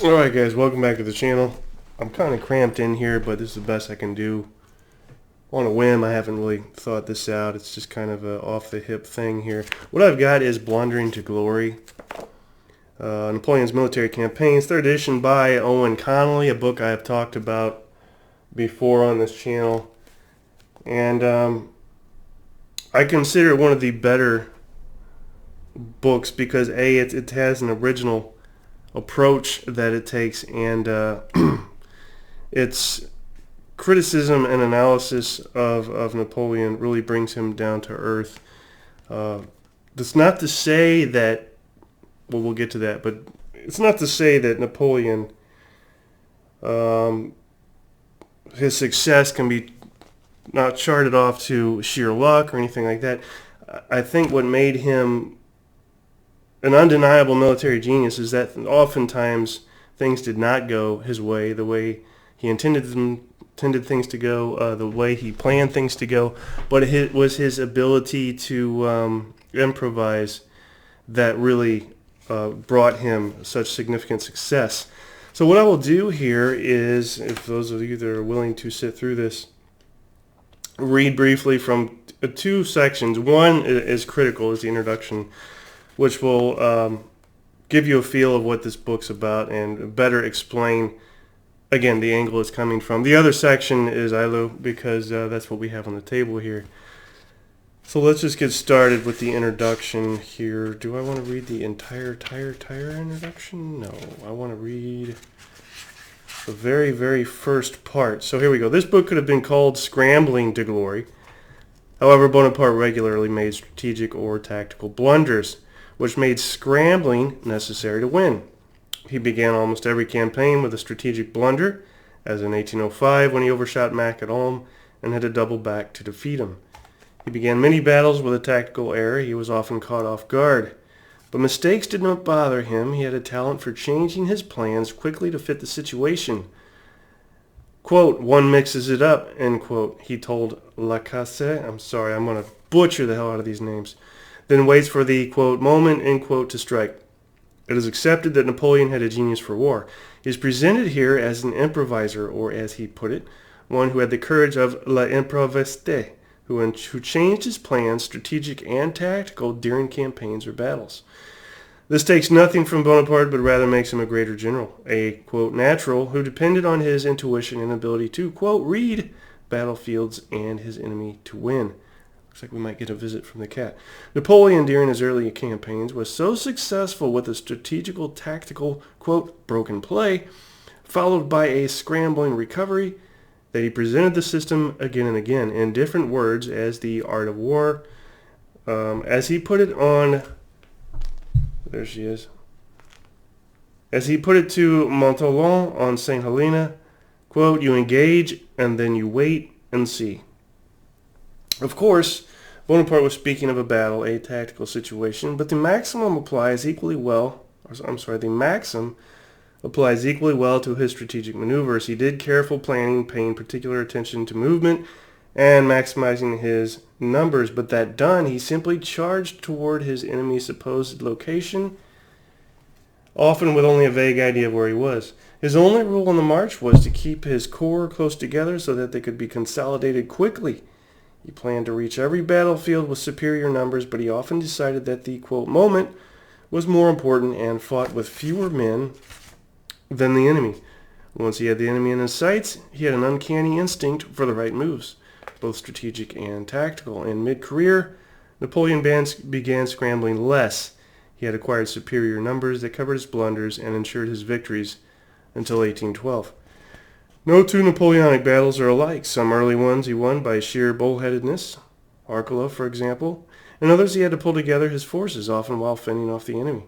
Alright guys, welcome back to the channel. I'm kind of cramped in here, but this is the best I can do. On a whim, I haven't really thought this out. It's just kind of a off-the-hip thing here. What I've got is Blundering to Glory. Napoleon's Military Campaigns, 3rd edition by Owen Connolly, a book I have talked about before on this channel. And I consider it one of the better books because A, it has an original approach that it takes, and its criticism and analysis of Napoleon really brings him down to earth. That's not to say that, well, we'll get to that, but it's not to say that Napoleon, his success can be not charted off to sheer luck or anything like that. I think what made him an undeniable military genius is that oftentimes things did not go his way, the way he intended things to go, the way he planned things to go, but it was his ability to improvise that really brought him such significant success. So what I will do here is, if those of you that are willing to sit through this, read briefly from 2 sections. One is critical, is the introduction, which will give you a feel of what this book's about and better explain, again, the angle it's coming from. The other section is Eylau, because that's what we have on the table here. So let's just get started with the introduction here. Do I want to read the entire introduction? No, I want to read the very, very first part. So here we go. This book could have been called Scrambling to Glory. However, Bonaparte regularly made strategic or tactical blunders, which made scrambling necessary to win. He began almost every campaign with a strategic blunder, as in 1805 when he overshot Mack at Ulm and had to double back to defeat him. He began many battles with a tactical error. He was often caught off guard. But mistakes did not bother him. He had a talent for changing his plans quickly to fit the situation. Quote, "One mixes it up," end quote, he told Lacasse. I'm sorry, I'm going to butcher the hell out of these names. Then waits for the, quote, "moment," end quote, to strike. It is accepted that Napoleon had a genius for war. He is presented here as an improviser, or as he put it, one who had the courage of l'improviste, who changed his plans, strategic and tactical, during campaigns or battles. This takes nothing from Bonaparte, but rather makes him a greater general, a, quote, natural, who depended on his intuition and ability to, quote, read battlefields and his enemy to win. Looks like we might get a visit from the cat. Napoleon, during his early campaigns, was so successful with a strategical, tactical, quote, broken play, followed by a scrambling recovery, that he presented the system again and again in different words as the art of war. As he put it on, there she is. As he put it to Montholon on St. Helena, quote, "You engage and then you wait and see." Of course, Bonaparte was speaking of a battle, a tactical situation, but the maxim applies equally well to his strategic maneuvers. He did careful planning, paying particular attention to movement and maximizing his numbers, but that done, he simply charged toward his enemy's supposed location, often with only a vague idea of where he was. His only rule on the march was to keep his corps close together so that they could be consolidated quickly. He planned to reach every battlefield with superior numbers, but he often decided that the, quote, moment was more important and fought with fewer men than the enemy. Once he had the enemy in his sights, he had an uncanny instinct for the right moves, both strategic and tactical. In mid-career, Napoleon began scrambling less. He had acquired superior numbers that covered his blunders and ensured his victories until 1812. No 2 Napoleonic battles are alike. Some early ones he won by sheer bullheadedness, Arcola, for example, and others he had to pull together his forces, often while fending off the enemy.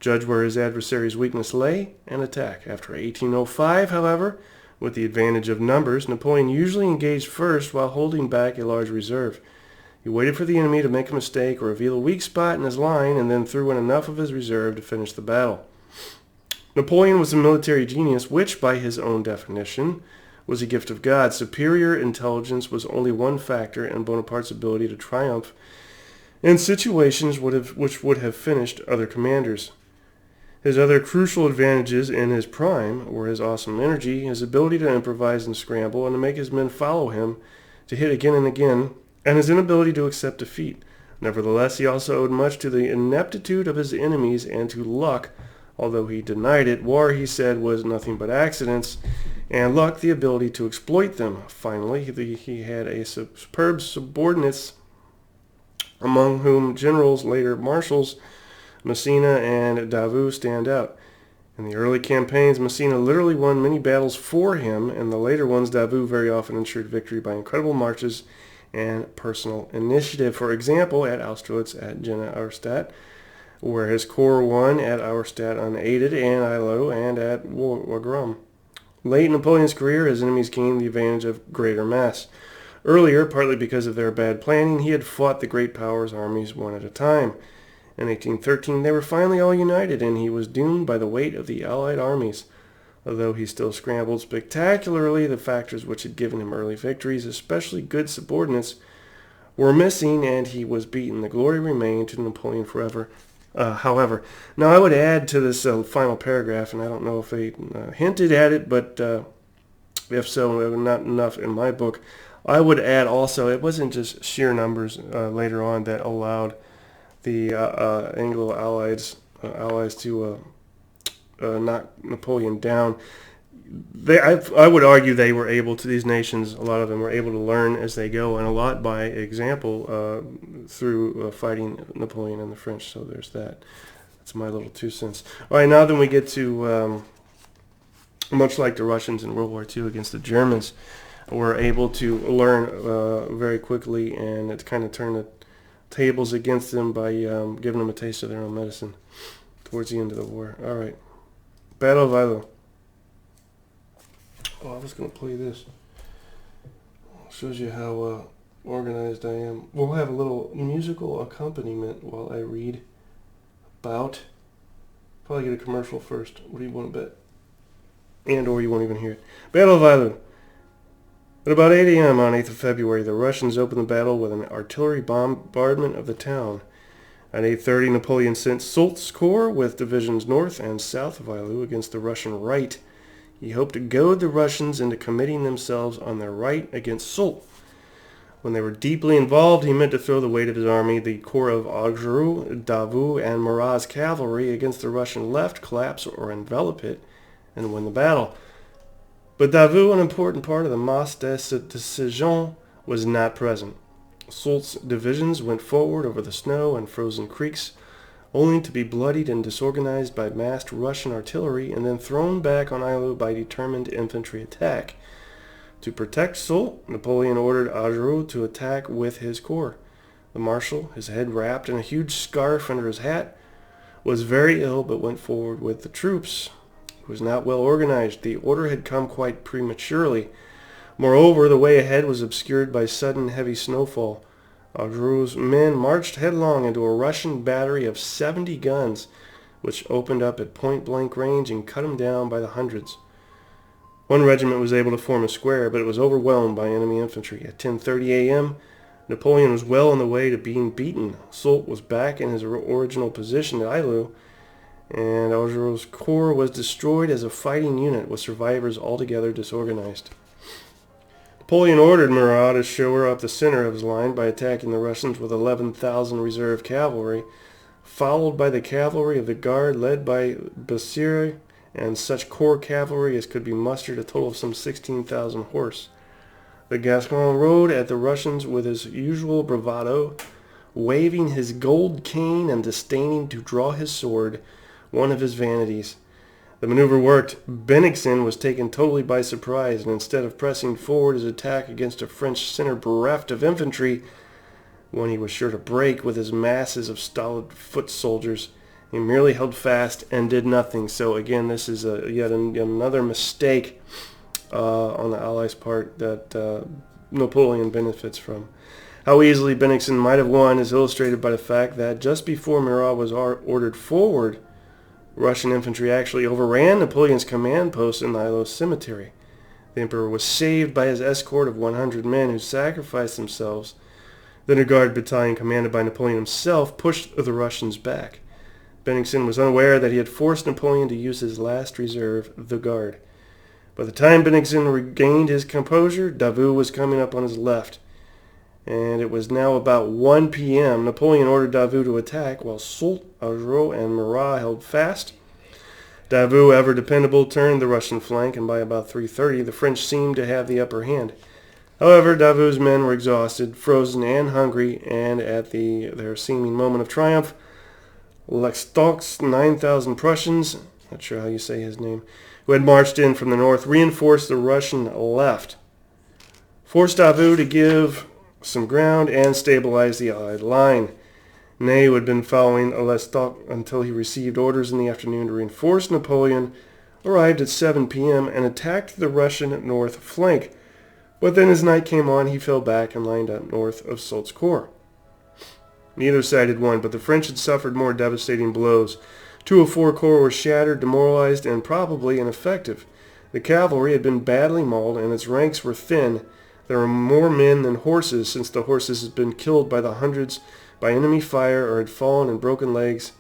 Judge where his adversary's weakness lay, and attack. After 1805, however, with the advantage of numbers, Napoleon usually engaged first while holding back a large reserve. He waited for the enemy to make a mistake or reveal a weak spot in his line, and then threw in enough of his reserve to finish the battle. Napoleon was a military genius, which, by his own definition, was a gift of God. Superior intelligence was only one factor in Bonaparte's ability to triumph in situations which would have finished other commanders. His other crucial advantages in his prime were his awesome energy, his ability to improvise and scramble and to make his men follow him to hit again and again, and his inability to accept defeat. Nevertheless, he also owed much to the ineptitude of his enemies and to luck, although he denied it. War, he said, was nothing but accidents, and luck the ability to exploit them. Finally, he had a superb subordinates, among whom generals, later marshals, Messina and Davout stand out. In the early campaigns, Messina literally won many battles for him, and the later ones, Davout very often ensured victory by incredible marches and personal initiative. For example, at Austerlitz, at Jena Auerstadt, where his corps won at Auerstadt unaided, and Eylau, and at Wagram. Late in Napoleon's career, his enemies gained the advantage of greater mass. Earlier, partly because of their bad planning, he had fought the great powers' armies one at a time. In 1813, they were finally all united, and he was doomed by the weight of the Allied armies. Although he still scrambled spectacularly, the factors which had given him early victories, especially good subordinates, were missing, and he was beaten. The glory remained to Napoleon forever. However, now I would add to this final paragraph, and I don't know if they hinted at it, but if so, not enough in my book. I would add also, it wasn't just sheer numbers later on that allowed the Anglo-Allies to knock Napoleon down. I would argue they were able to, these nations, a lot of them were able to learn as they go, and a lot by example through fighting Napoleon and the French. So there's that. That's my little 2 cents. All right, now then we get to, much like the Russians in World War II against the Germans, were able to learn very quickly, and it kind of turned the tables against them by giving them a taste of their own medicine towards the end of the war. All right. Battle of Eylau. Oh, I was going to play this. Shows you how organized I am. We'll have a little musical accompaniment while I read about. Probably get a commercial first. What do you want to bet? And or you won't even hear it. Battle of Eylau. At about 8 a.m. on 8th of February, the Russians opened the battle with an artillery bombardment of the town. At 8:30, Napoleon sent Soult's corps with divisions north and south of Eylau against the Russian right. He hoped to goad the Russians into committing themselves on their right against Soult. When they were deeply involved, he meant to throw the weight of his army, the corps of Augereau, Davout, and Murat's cavalry, against the Russian left, collapse or envelop it, and win the battle. But Davout, an important part of the masse decision, was not present. Soult's divisions went forward over the snow and frozen creeks, only to be bloodied and disorganized by massed Russian artillery and then thrown back on Eylau by determined infantry attack. To protect Soult, Napoleon ordered Augereau to attack with his corps. The marshal, his head wrapped in a huge scarf under his hat, was very ill but went forward with the troops. It was not well organized. The order had come quite prematurely. Moreover, the way ahead was obscured by sudden heavy snowfall. Augereau's men marched headlong into a Russian battery of 70 guns, which opened up at point-blank range and cut him down by the hundreds. One regiment was able to form a square, but it was overwhelmed by enemy infantry. At 10:30 a.m., Napoleon was well on the way to being beaten. Soult was back in his original position at Eylau, and Augereau's corps was destroyed as a fighting unit, with survivors altogether disorganized. Napoleon ordered Murat to shore up the center of his line by attacking the Russians with 11,000 reserve cavalry, followed by the cavalry of the Guard led by Bessieres and such corps cavalry as could be mustered, a total of some 16,000 horse. The Gascon rode at the Russians with his usual bravado, waving his gold cane and disdaining to draw his sword, one of his vanities. The maneuver worked. Bennigsen was taken totally by surprise, and instead of pressing forward his attack against a French center bereft of infantry, one he was sure to break with his masses of stolid foot soldiers, he merely held fast and did nothing. So again, this is yet another mistake on the Allies' part that Napoleon benefits from. How easily Bennigsen might have won is illustrated by the fact that just before Murat was ordered forward, Russian infantry actually overran Napoleon's command post in Eylau cemetery. The emperor was saved by his escort of 100 men who sacrificed themselves. Then a guard battalion commanded by Napoleon himself pushed the Russians back. Bennigsen was unaware that he had forced Napoleon to use his last reserve, the Guard. By the time Bennigsen regained his composure, Davout was coming up on his left, and it was now about 1 p.m. Napoleon ordered Davout to attack, while Soult, Augereau, and Murat held fast. Davout, ever dependable, turned the Russian flank, and by about 3:30, the French seemed to have the upper hand. However, Davout's men were exhausted, frozen, and hungry, and at their seeming moment of triumph, Lestock's 9,000 Prussians, not sure how you say his name, who had marched in from the north, reinforced the Russian left, forced Davout to give some ground, and stabilized the Allied line. Ney, who had been following Lestock until he received orders in the afternoon to reinforce Napoleon, arrived at 7 p.m. and attacked the Russian north flank. But then as night came on, he fell back and lined up north of Soult's corps. Neither side had won, but the French had suffered more devastating blows. 2 of 4 corps were shattered, demoralized, and probably ineffective. The cavalry had been badly mauled, and its ranks were thin. There were more men than horses, since the horses had been killed by the hundreds by enemy fire or had fallen and broken legs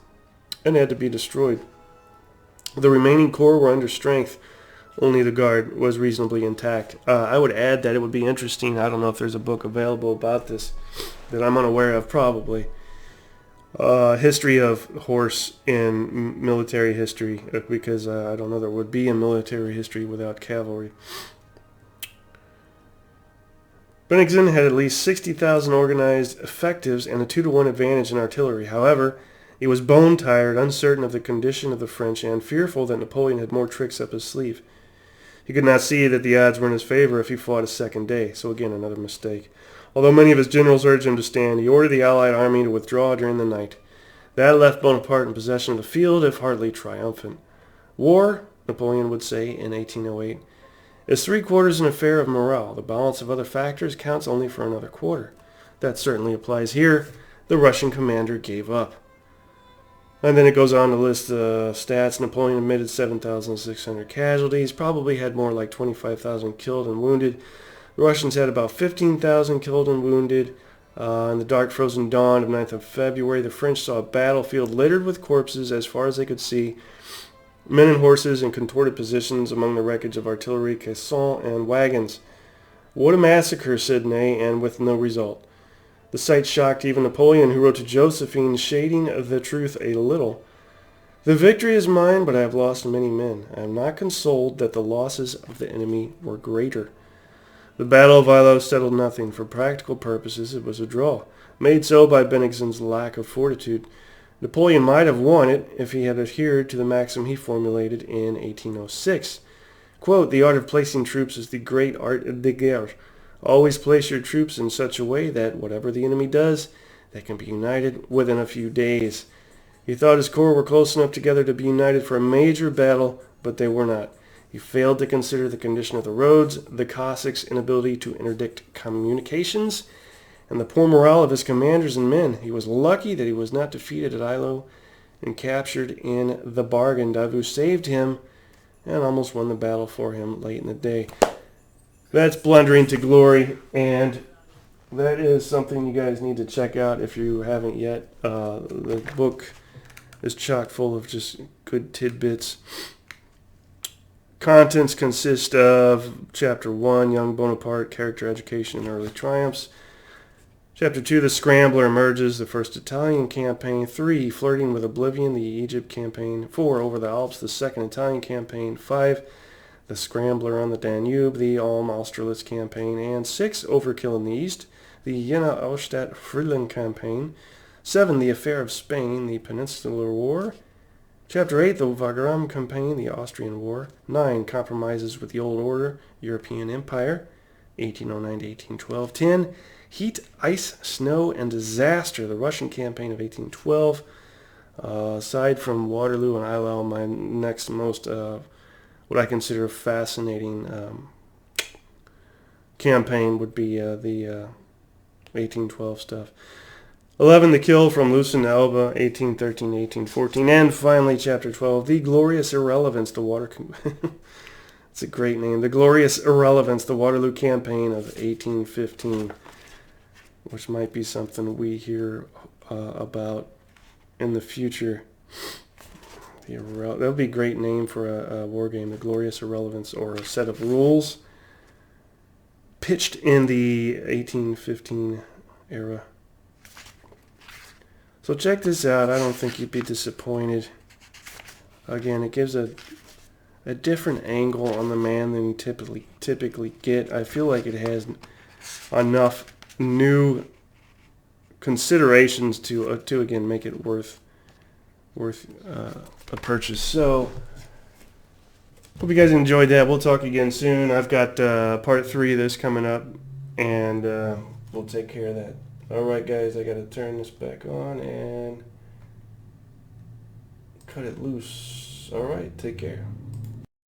and had to be destroyed. The remaining corps were under strength. Only the Guard was reasonably intact. I would add that it would be interesting, I don't know if there's a book available about this that I'm unaware of, probably. History of horse in military history, because I don't know there would be a military history without cavalry. Bennigsen had at least 60,000 organized effectives and a 2-to-1 advantage in artillery. However, he was bone-tired, uncertain of the condition of the French, and fearful that Napoleon had more tricks up his sleeve. He could not see that the odds were in his favor if he fought a second day, so again another mistake. Although many of his generals urged him to stand, he ordered the Allied army to withdraw during the night. That left Bonaparte in possession of the field, if hardly triumphant. War, Napoleon would say in 1808, is 3/4 an affair of morale. The balance of other factors counts only for another quarter. That certainly applies here. The Russian commander gave up. And then it goes on to list the stats. Napoleon admitted 7,600 casualties, probably had more like 25,000 killed and wounded. The Russians had about 15,000 killed and wounded. In the dark frozen dawn of 9th of February, the French saw a battlefield littered with corpses as far as they could see. Men and horses in contorted positions among the wreckage of artillery, caissons, and wagons. What a massacre, said Ney, and with no result. The sight shocked even Napoleon, who wrote to Josephine, shading the truth a little. The victory is mine, but I have lost many men. I am not consoled that the losses of the enemy were greater. The Battle of Eylau settled nothing. For practical purposes, it was a draw, made so by Bennigsen's lack of fortitude. Napoleon might have won it if he had adhered to the maxim he formulated in 1806. Quote, the art of placing troops is the great art de guerre. Always place your troops in such a way that, whatever the enemy does, they can be united within a few days. He thought his corps were close enough together to be united for a major battle, but they were not. He failed to consider the condition of the roads, the Cossacks' inability to interdict communications, and the poor morale of his commanders and men. He was lucky that he was not defeated at Eylau and captured in the bargain. Davout saved him and almost won the battle for him late in the day. That's Blundering to Glory, and that is something you guys need to check out if you haven't yet. The book is chock full of just good tidbits. Contents consist of Chapter 1, Young Bonaparte, Character, Education, and Early Triumphs. Chapter 2, The Scrambler Emerges, the First Italian Campaign. 3, Flirting with Oblivion, the Egypt Campaign. 4, Over the Alps, the Second Italian Campaign. 5, The Scrambler on the Danube, the Ulm Austerlitz Campaign. And 6, Overkill in the East, the Jena Auerstadt Friedland Campaign. 7, The Affair of Spain, the Peninsular War. Chapter 8, The Wagram Campaign, the Austrian War. 9, Compromises with the Old Order, European Empire, 1809 to 1812. 10, Heat, Ice, Snow, and Disaster, the Russian Campaign of 1812. Aside from Waterloo and Eylau, my next most, what I consider fascinating campaign would be the 1812 stuff. 11, The Kill from Lucerne to Elba, 1813 to 1814. And finally, Chapter 12, The Glorious Irrelevance, the It's a great name. The Glorious Irrelevance, the Waterloo Campaign of 1815, which might be something we hear about in the future. That would be a great name for a war game, The Glorious Irrelevance, or a set of rules pitched in the 1815 era. So check this out. I don't think you'd be disappointed. Again, it gives a different angle on the man than you typically get. I feel like it has enough new considerations to again make it worth a purchase. So hope you guys enjoyed that. We'll talk again soon. I've got part 3 of this coming up, and we'll take care of that. All right, guys, I got to turn this back on and cut it loose. All right, take care.